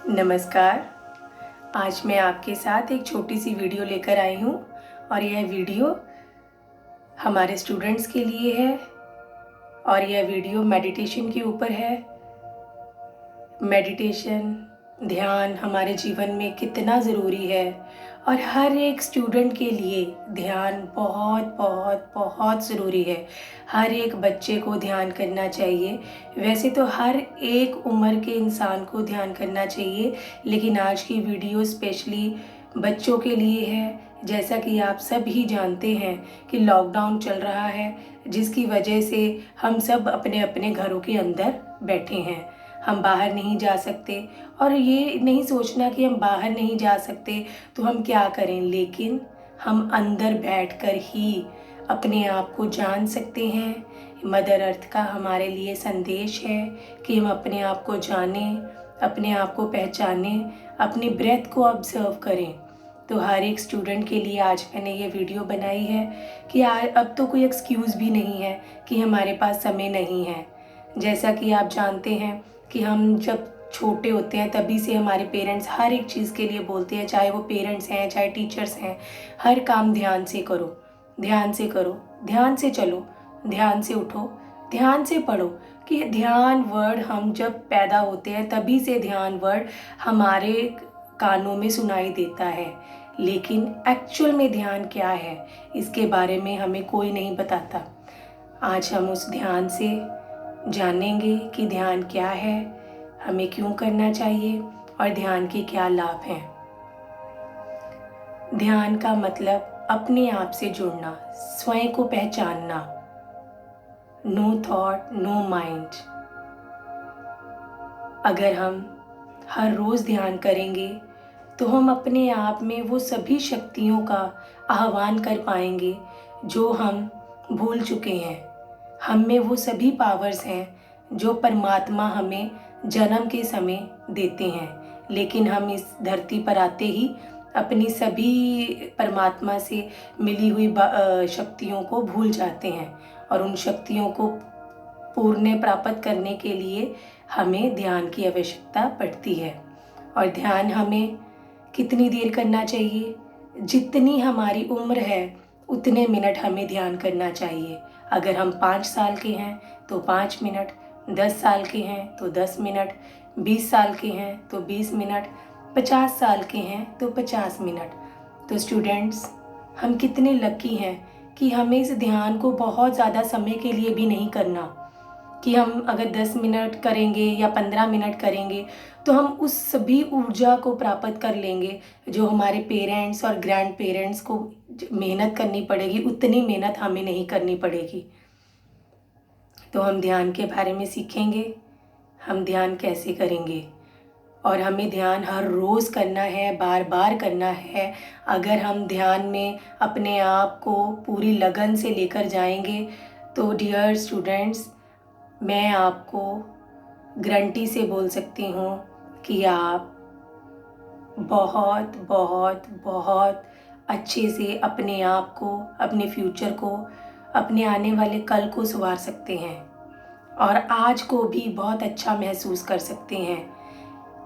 नमस्कार। आज मैं आपके साथ एक छोटी सी वीडियो लेकर आई हूँ और यह वीडियो हमारे स्टूडेंट्स के लिए है और यह वीडियो मेडिटेशन के ऊपर है। मेडिटेशन, ध्यान हमारे जीवन में कितना ज़रूरी है और हर एक स्टूडेंट के लिए ध्यान बहुत बहुत बहुत ज़रूरी है। हर एक बच्चे को ध्यान करना चाहिए। वैसे तो हर एक उम्र के इंसान को ध्यान करना चाहिए, लेकिन आज की वीडियो स्पेशली बच्चों के लिए है। जैसा कि आप सब ही जानते हैं कि लॉकडाउन चल रहा है, जिसकी वजह से हम सब अपने अपने घरों के अंदर बैठे हैं। हम बाहर नहीं जा सकते और ये नहीं सोचना कि हम बाहर नहीं जा सकते तो हम क्या करें, लेकिन हम अंदर बैठकर ही अपने आप को जान सकते हैं। मदर अर्थ का हमारे लिए संदेश है कि हम अपने आप को जानें, अपने आप को पहचानें, अपनी ब्रेथ को ऑब्जर्व करें। तो हर एक स्टूडेंट के लिए आज मैंने ये वीडियो बनाई है कि अब तो कोई एक्सक्यूज़ भी नहीं है कि हमारे पास समय नहीं है। जैसा कि आप जानते हैं कि हम जब छोटे होते हैं तभी से हमारे पेरेंट्स हर एक चीज़ के लिए बोलते हैं, चाहे वो पेरेंट्स हैं चाहे टीचर्स हैं, हर काम ध्यान से करो, ध्यान से करो, ध्यान से चलो, ध्यान से उठो, ध्यान से पढ़ो। कि ध्यान वर्ड हम जब पैदा होते हैं तभी से ध्यान वर्ड हमारे कानों में सुनाई देता है, लेकिन एक्चुअल में ध्यान क्या है इसके बारे में हमें कोई नहीं बताता। आज हम उस ध्यान से जानेंगे कि ध्यान क्या है, हमें क्यों करना चाहिए और ध्यान के क्या लाभ हैं। ध्यान का मतलब अपने आप से जुड़ना, स्वयं को पहचानना। No thought no mind. अगर हम हर रोज़ ध्यान करेंगे तो हम अपने आप में वो सभी शक्तियों का आह्वान कर पाएंगे जो हम भूल चुके हैं। हम में वो सभी पावर्स हैं जो परमात्मा हमें जन्म के समय देते हैं, लेकिन हम इस धरती पर आते ही अपनी सभी परमात्मा से मिली हुई शक्तियों को भूल जाते हैं और उन शक्तियों को पूर्ण प्राप्त करने के लिए हमें ध्यान की आवश्यकता पड़ती है। और ध्यान हमें कितनी देर करना चाहिए? जितनी हमारी उम्र है उतने मिनट हमें ध्यान करना चाहिए। अगर हम 5 साल के हैं तो 5 मिनट, 10 साल के हैं तो 10 मिनट, 20 साल के हैं तो 20 मिनट, 50 साल के हैं तो 50 मिनट। तो स्टूडेंट्स, हम कितने लकी हैं कि हमें इस ध्यान को बहुत ज़्यादा समय के लिए भी नहीं करना कि हम अगर 10 मिनट करेंगे या 15 मिनट करेंगे तो हम उस सभी ऊर्जा को प्राप्त कर लेंगे जो हमारे पेरेंट्स और ग्रैंड पेरेंट्स को मेहनत करनी पड़ेगी, उतनी मेहनत हमें नहीं करनी पड़ेगी। तो हम ध्यान के बारे में सीखेंगे, हम ध्यान कैसे करेंगे और हमें ध्यान हर रोज़ करना है, बार बार करना है। अगर हम ध्यान में अपने आप को पूरी लगन से लेकर जाएंगे तो डियर स्टूडेंट्स, मैं आपको गारंटी से बोल सकती हूँ कि आप बहुत बहुत बहुत अच्छे से अपने आप को, अपने फ्यूचर को, अपने आने वाले कल को संवार सकते हैं और आज को भी बहुत अच्छा महसूस कर सकते हैं।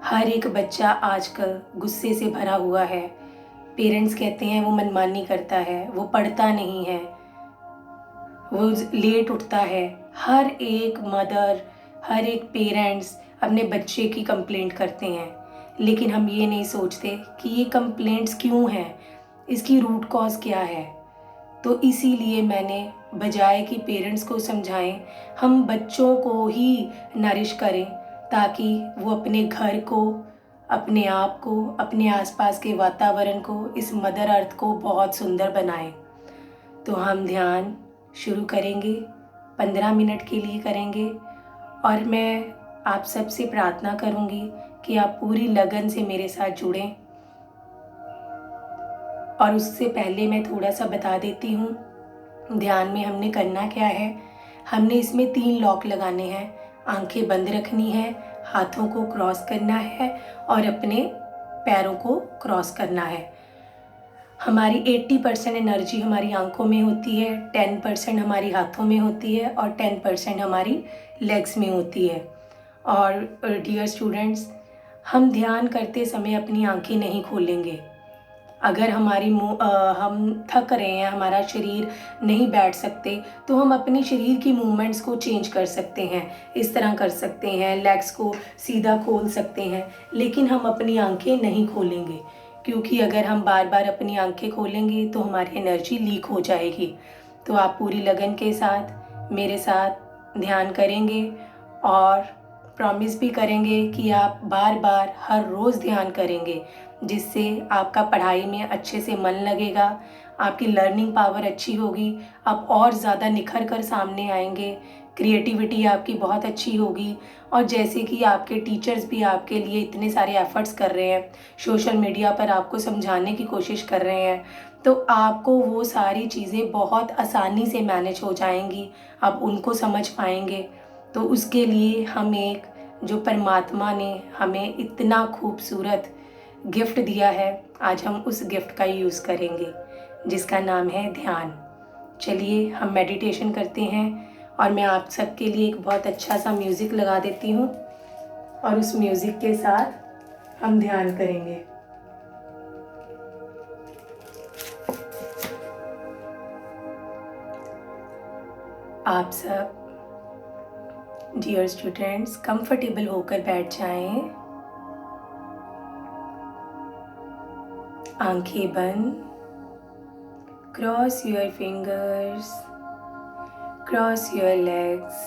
हर एक बच्चा आजकल गुस्से से भरा हुआ है। पेरेंट्स कहते हैं वो मनमानी करता है, वो पढ़ता नहीं है, वो लेट उठता है। हर एक मदर, हर एक पेरेंट्स अपने बच्चे की कंप्लेंट करते हैं, लेकिन हम ये नहीं सोचते कि ये कंप्लेंट्स क्यों हैं, इसकी रूट कॉज क्या है। तो इसीलिए मैंने बजाय कि पेरेंट्स को समझाएं, हम बच्चों को ही नरिश करें ताकि वो अपने घर को, अपने आप को, अपने आसपास के वातावरण को, इस मदर अर्थ को बहुत सुंदर बनाएं। तो हम ध्यान शुरू करेंगे, 15 मिनट के लिए करेंगे और मैं आप सबसे प्रार्थना करूंगी कि आप पूरी लगन से मेरे साथ जुड़ें। और उससे पहले मैं थोड़ा सा बता देती हूँ ध्यान में हमने करना क्या है। हमने इसमें 3 लॉक लगाने हैं। आंखें बंद रखनी है, हाथों को क्रॉस करना है और अपने पैरों को क्रॉस करना है। हमारी 80% एनर्जी हमारी आंखों में होती है, 10% हमारी हाथों में होती है और 10% हमारी लेग्स में होती है। और डियर स्टूडेंट्स, हम ध्यान करते समय अपनी आंखें नहीं खोलेंगे। अगर हम थक रहे हैं, हमारा शरीर नहीं बैठ सकते, तो हम अपने शरीर की मूवमेंट्स को चेंज कर सकते हैं। इस तरह कर सकते हैं, लेग्स को सीधा खोल सकते हैं, लेकिन हम अपनी आंखें नहीं खोलेंगे, क्योंकि अगर हम बार बार अपनी आंखें खोलेंगे तो हमारी एनर्जी लीक हो जाएगी। तो आप पूरी लगन के साथ मेरे साथ ध्यान करेंगे और प्रॉमिस भी करेंगे कि आप बार बार हर रोज़ ध्यान करेंगे, जिससे आपका पढ़ाई में अच्छे से मन लगेगा, आपकी लर्निंग पावर अच्छी होगी, आप और ज़्यादा निखर कर सामने आएंगे, क्रिएटिविटी आपकी बहुत अच्छी होगी। और जैसे कि आपके टीचर्स भी आपके लिए इतने सारे एफ़र्ट्स कर रहे हैं, सोशल मीडिया पर आपको समझाने की कोशिश कर रहे हैं, तो आपको वो सारी चीज़ें बहुत आसानी से मैनेज हो जाएंगी, आप उनको समझ पाएंगे। तो उसके लिए हम एक जो परमात्मा ने हमें इतना खूबसूरत गिफ्ट दिया है, आज हम उस गिफ्ट का यूज़ करेंगे, जिसका नाम है ध्यान। चलिए हम मेडिटेशन करते हैं, और मैं आप सबके लिए एक बहुत अच्छा सा म्यूज़िक लगा देती हूँ, और उस म्यूज़िक के साथ हम ध्यान करेंगे। आप सब डियर स्टूडेंट्स कंफर्टेबल होकर बैठ जाएं, आंखें बंद, cross your fingers, cross your legs.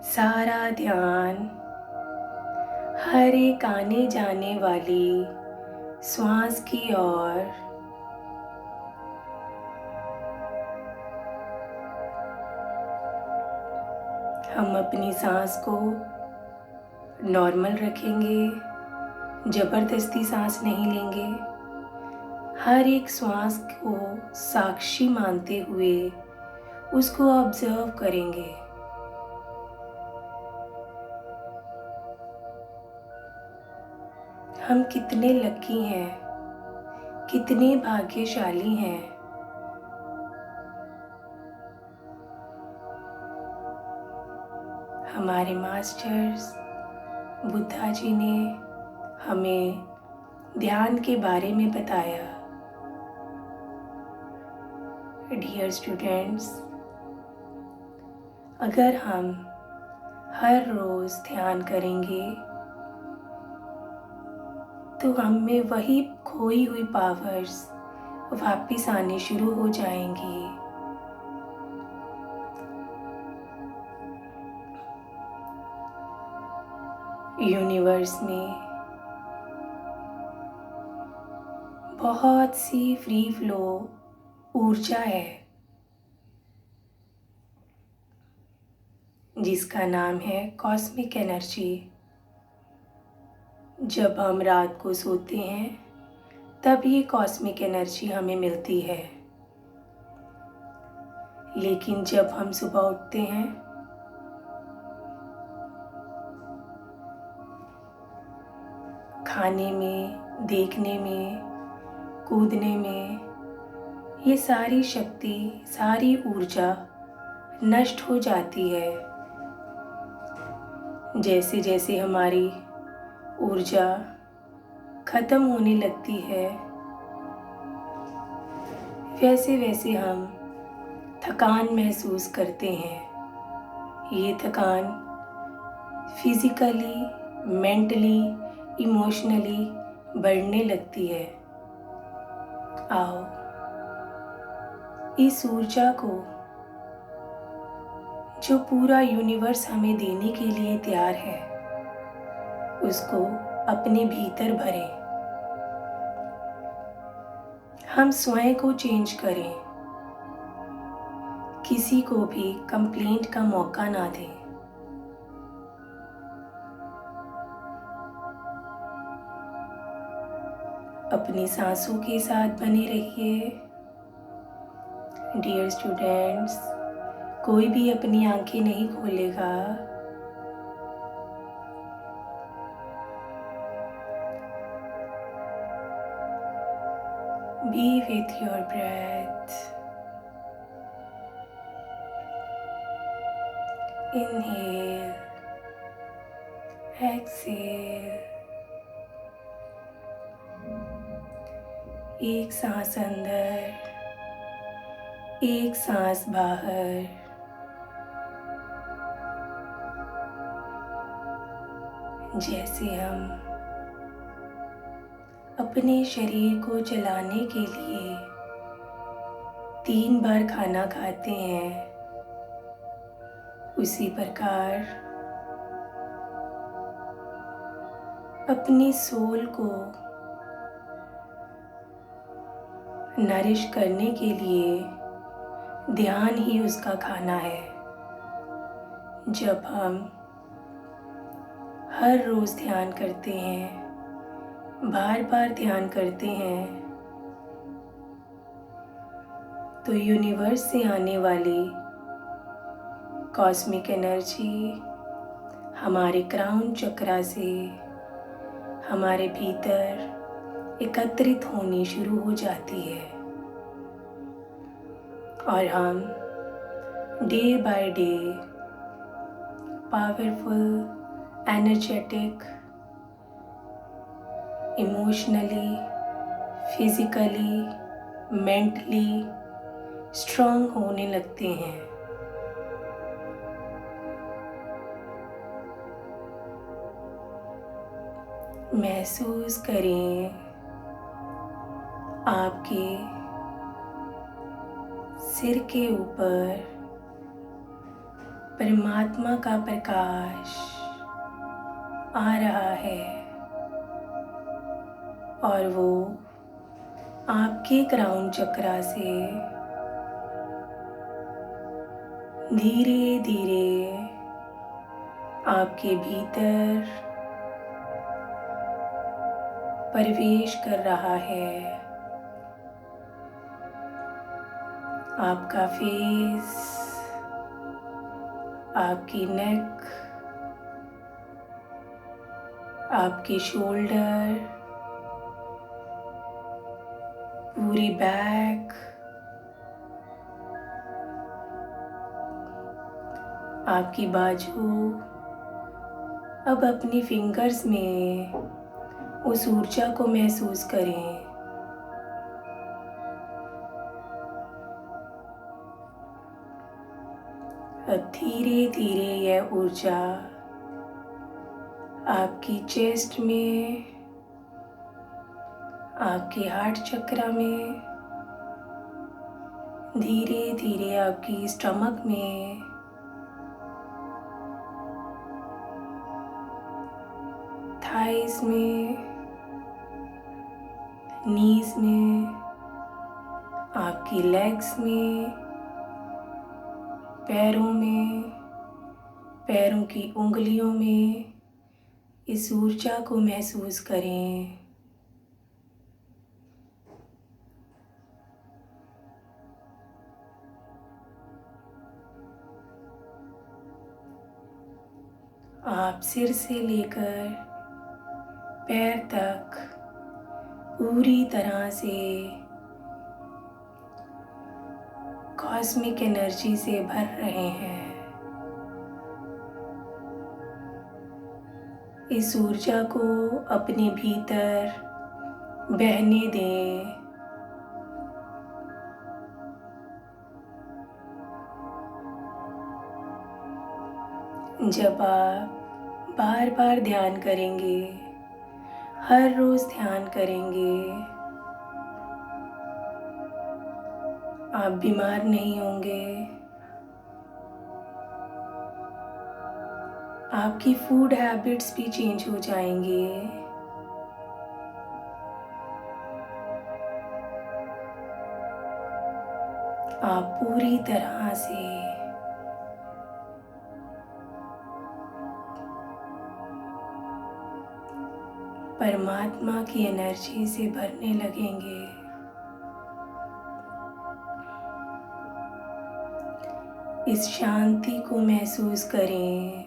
सारा ध्यान हर एक आने जाने वाली श्वास की ओर। हम अपनी सांस को नॉर्मल रखेंगे, ज़बरदस्ती सांस नहीं लेंगे। हर एक श्वास को साक्षी मानते हुए उसको ऑब्जर्व करेंगे। हम कितने लकी हैं, कितने भाग्यशाली हैं। हमारे मास्टर्स बुद्धा जी ने हमें ध्यान के बारे में बताया। डियर स्टूडेंट्स, अगर हम हर रोज़ ध्यान करेंगे तो हम में वही खोई हुई पावर्स वापस आने शुरू हो जाएंगी। यूनिवर्स में बहुत सी फ्री फ्लो ऊर्जा है, जिसका नाम है कॉस्मिक एनर्जी। जब हम रात को सोते हैं तब ये कॉस्मिक एनर्जी हमें मिलती है, लेकिन जब हम सुबह उठते हैं खाने में, देखने में, कूदने में, ये सारी शक्ति, सारी ऊर्जा नष्ट हो जाती है। जैसे जैसे हमारी ऊर्जा खत्म होने लगती है, वैसे वैसे हम थकान महसूस करते हैं। ये थकान फिजिकली, मेंटली, इमोशनली बढ़ने लगती है। आओ इस ऊर्जा को जो पूरा यूनिवर्स हमें देने के लिए तैयार है, उसको अपने भीतर भरें। हम स्वयं को चेंज करें, किसी को भी कंप्लेंट का मौका ना दें। अपनी सांसों के साथ बने रहिए। डियर स्टूडेंट्स, कोई भी अपनी आंखें नहीं खोलेगा। Be with your breath. Inhale exhale. एक सांस अंदर, एक सांस बाहर। जैसे हम अपने शरीर को चलाने के लिए 3 बार खाना खाते हैं, उसी प्रकार अपनी सोल को नरिश करने के लिए ध्यान ही उसका खाना है। जब हम हर रोज़ ध्यान करते हैं, बार बार ध्यान करते हैं, तो यूनिवर्स से आने वाली कॉस्मिक एनर्जी हमारे क्राउन चक्रा से हमारे भीतर एकत्रित होनी शुरू हो जाती है और हम day by day powerful, energetic, emotionally, physically, mentally strong होने लगते हैं। महसूस करें आपके सिर के ऊपर परमात्मा का प्रकाश आ रहा है और वो आपके क्राउन चक्रा से धीरे धीरे आपके भीतर प्रवेश कर रहा है। आपका फेस, आपकी नेक, आपके शोल्डर, पूरी बैक, आपकी बाजू। अब अपनी फिंगर्स में उस ऊर्जा को महसूस करें। अब धीरे धीरे यह ऊर्जा आपकी चेस्ट में, आपके हार्ट चक्रा में, धीरे धीरे आपकी स्टमक में, थाइस में, नीज में, आपकी लेग्स में, पैरों में, पैरों की उंगलियों में इस ऊर्जा को महसूस करें। आप सिर से लेकर पैर तक पूरी तरह से कॉस्मिक एनर्जी से भर रहे हैं। इस ऊर्जा को अपने भीतर बहने दें। जब आप बार बार ध्यान करेंगे, हर रोज ध्यान करेंगे, आप बीमार नहीं होंगे। आपकी फूड हैबिट्स भी चेंज हो जाएंगे। आप पूरी तरह से परमात्मा की एनर्जी से भरने लगेंगे। इस शांति को महसूस करें।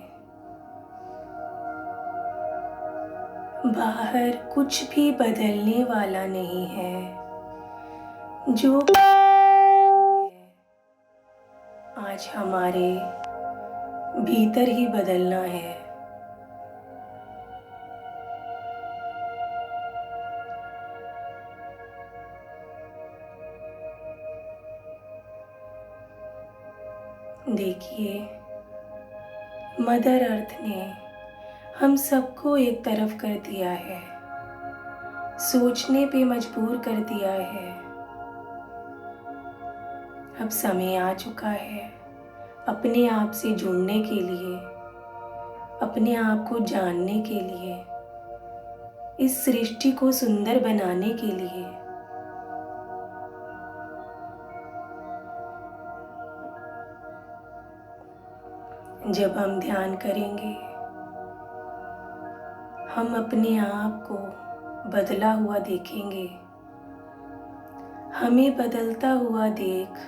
बाहर कुछ भी बदलने वाला नहीं है। जो आज हमारे भीतर ही बदलना है। देखिए, मदर अर्थ ने हम सबको एक तरफ कर दिया है, सोचने पे मजबूर कर दिया है। अब समय आ चुका है अपने आप से जुड़ने के लिए, अपने आप को जानने के लिए, इस सृष्टि को सुंदर बनाने के लिए। जब हम ध्यान करेंगे, हम अपने आप को बदला हुआ देखेंगे। हमें बदलता हुआ देख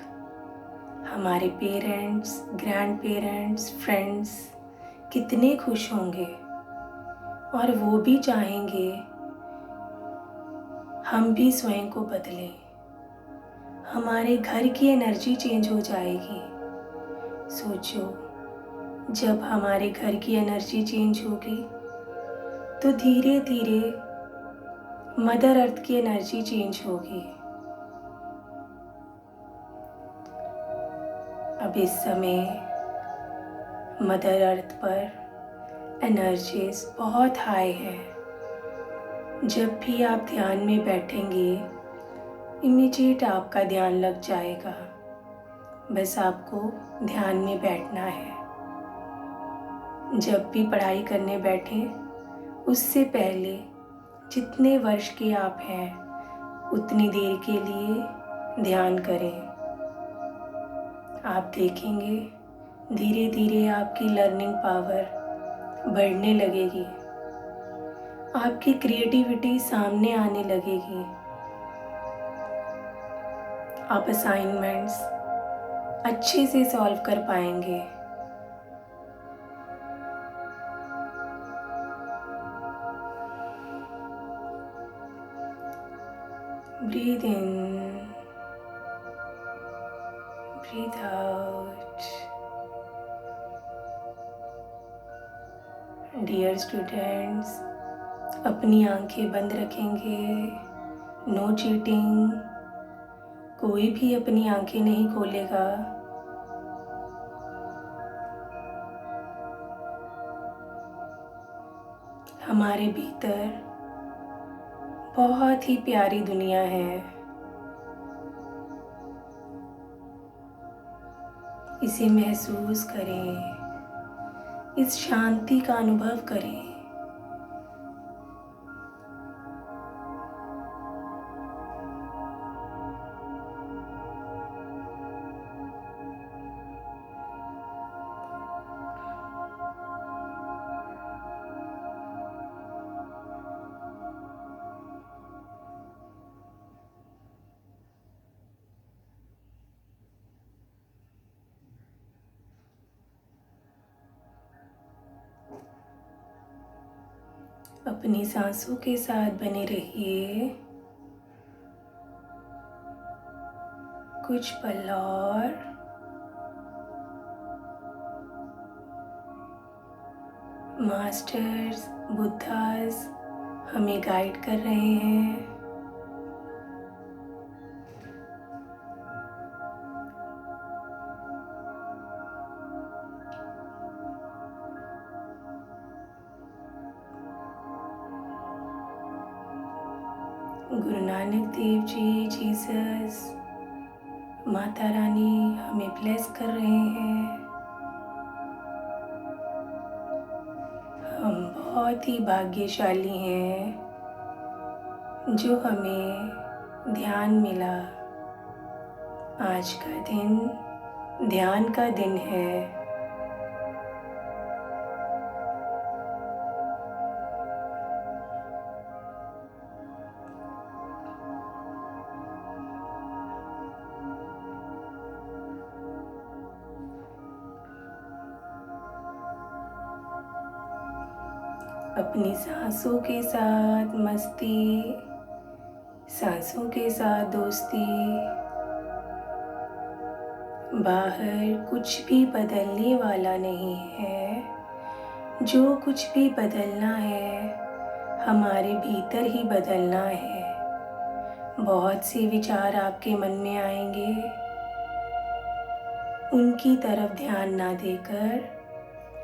हमारे पेरेंट्स, ग्रैंड पेरेंट्स, फ्रेंड्स कितने खुश होंगे और वो भी चाहेंगे हम भी स्वयं को बदलें। हमारे घर की एनर्जी चेंज हो जाएगी। सोचो, जब हमारे घर की एनर्जी चेंज होगी तो धीरे धीरे मदर अर्थ की एनर्जी चेंज होगी। अब इस समय मदर अर्थ पर एनर्जीज बहुत हाई है। जब भी आप ध्यान में बैठेंगे, इमीडिएट आपका ध्यान लग जाएगा। बस आपको ध्यान में बैठना है। जब भी पढ़ाई करने बैठें, उससे पहले जितने वर्ष के आप हैं उतनी देर के लिए ध्यान करें। आप देखेंगे धीरे धीरे आपकी लर्निंग पावर बढ़ने लगेगी, आपकी क्रिएटिविटी सामने आने लगेगी। आप असाइनमेंट्स अच्छे से सॉल्व कर पाएंगे। Breathe in, breathe out. Dear students, अपनी आंखें बंद रखेंगे। No cheating. कोई भी अपनी आंखें नहीं खोलेगा। हमारे भीतर बहुत ही प्यारी दुनिया है। इसे महसूस करें, इस शांति का अनुभव करें। अपनी सांसों के साथ बने रहिए। कुछ पल और। मास्टर्स, बुद्धास हमें गाइड कर रहे हैं। गुरु नानक देव जी, जीसस, माता रानी हमें ब्लेस कर रहे हैं। हम बहुत ही भाग्यशाली हैं जो हमें ध्यान मिला। आज का दिन ध्यान का दिन है। अपनी सांसों के साथ मस्ती, सांसों के साथ दोस्ती। बाहर कुछ भी बदलने वाला नहीं है। जो कुछ भी बदलना है हमारे भीतर ही बदलना है। बहुत से विचार आपके मन में आएंगे, उनकी तरफ ध्यान ना देकर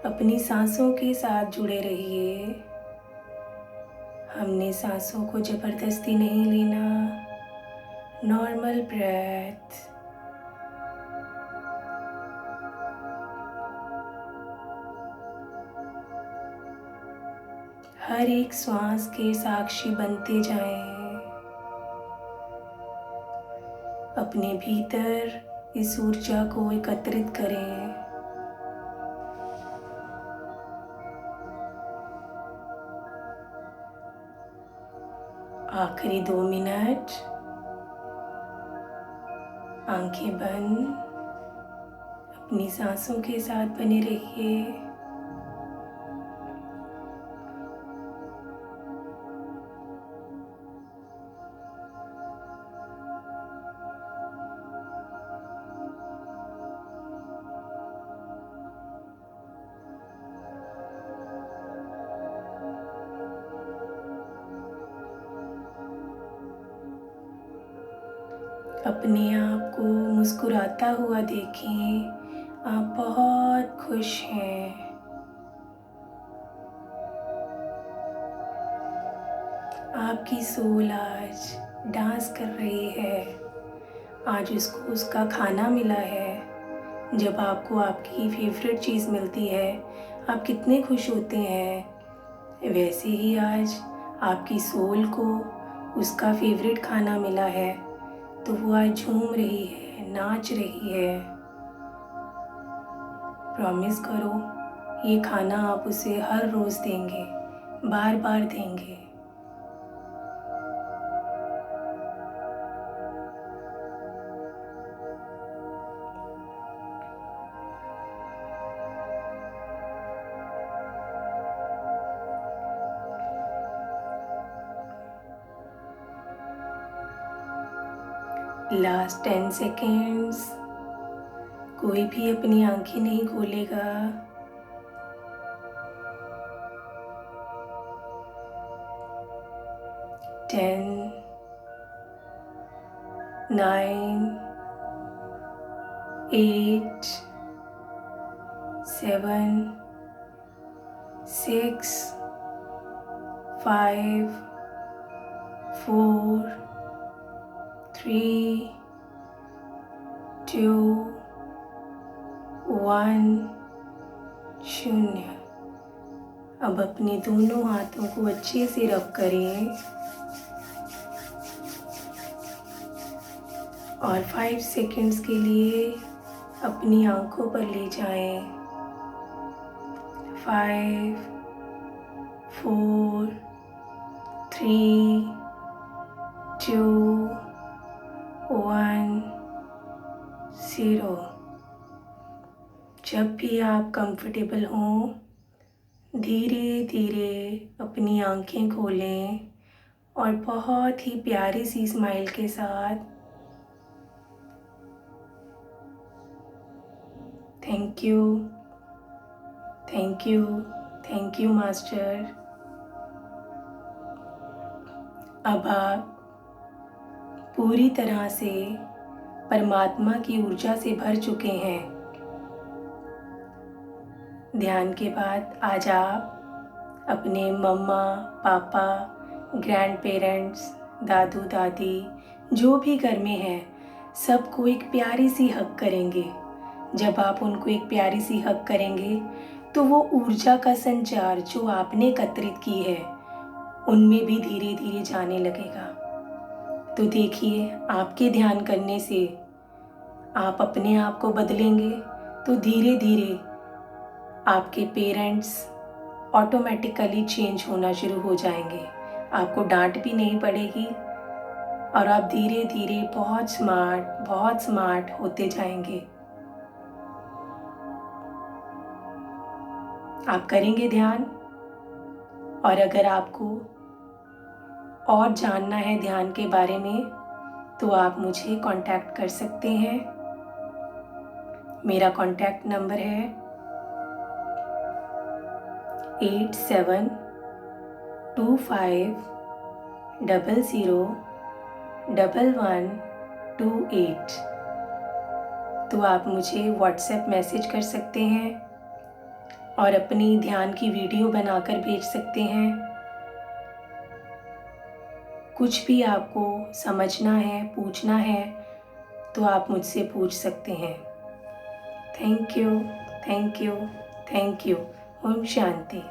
अपनी सांसों के साथ जुड़े रहिए। हमने सांसों को जबरदस्ती नहीं लेना, नॉर्मल ब्रेथ। हर एक श्वास के साक्षी बनते जाएं। अपने भीतर इस ऊर्जा को एकत्रित करें। आखिरी 2 मिनट आंखें बंद, अपनी सांसों के साथ बने रहिए। अपने आप को मुस्कुराता हुआ देखें। आप बहुत खुश हैं। आपकी सोल आज डांस कर रही है। आज उसको उसका खाना मिला है। जब आपको आपकी फेवरेट चीज़ मिलती है, आप कितने खुश होते हैं। वैसे ही आज आपकी सोल को उसका फेवरेट खाना मिला है, तो वो आज झूम रही है, नाच रही है। प्रॉमिस करो, ये खाना आप उसे हर रोज़ देंगे, बार बार देंगे। Last 10 seconds. कोई भी अपनी आंखें नहीं खोलेगा। 10, 9, 8, 7, 6, 5, 4, 3, 2, 1, 0। अब अपने दोनों हाथों को अच्छे से रब करें और 5 सेकेंड्स के लिए अपनी आंखों पर ले जाएं। 5, 4, 3, 2, 1, 0। जब भी आप कंफर्टेबल हों, धीरे धीरे अपनी आंखें खोलें और बहुत ही प्यारी सी स्माइल के साथ thank you, thank you, thank you master. अब आप पूरी तरह से परमात्मा की ऊर्जा से भर चुके हैं। ध्यान के बाद आज आप अपने मम्मा, पापा, ग्रैंड पेरेंट्स, दादू दादी जो भी घर में हैं, सबको एक प्यारी सी हग करेंगे। जब आप उनको एक प्यारी सी हग करेंगे तो वो ऊर्जा का संचार जो आपने एकत्रित की है उनमें भी धीरे धीरे जाने लगेगा। तो देखिए, आपके ध्यान करने से आप अपने आप को बदलेंगे तो धीरे धीरे आपके पेरेंट्स ऑटोमेटिकली चेंज होना शुरू हो जाएंगे। आपको डांट भी नहीं पड़ेगी और आप धीरे धीरे बहुत स्मार्ट होते जाएंगे। आप करेंगे ध्यान, और अगर आपको और जानना है ध्यान के बारे में तो आप मुझे कांटेक्ट कर सकते हैं। मेरा कांटेक्ट नंबर है 8725001128। तो आप मुझे व्हाट्सएप मैसेज कर सकते हैं और अपनी ध्यान की वीडियो बनाकर भेज सकते हैं। कुछ भी आपको समझना है, पूछना है तो आप मुझसे पूछ सकते हैं। Thank you, thank you, thank you. ओम शांति।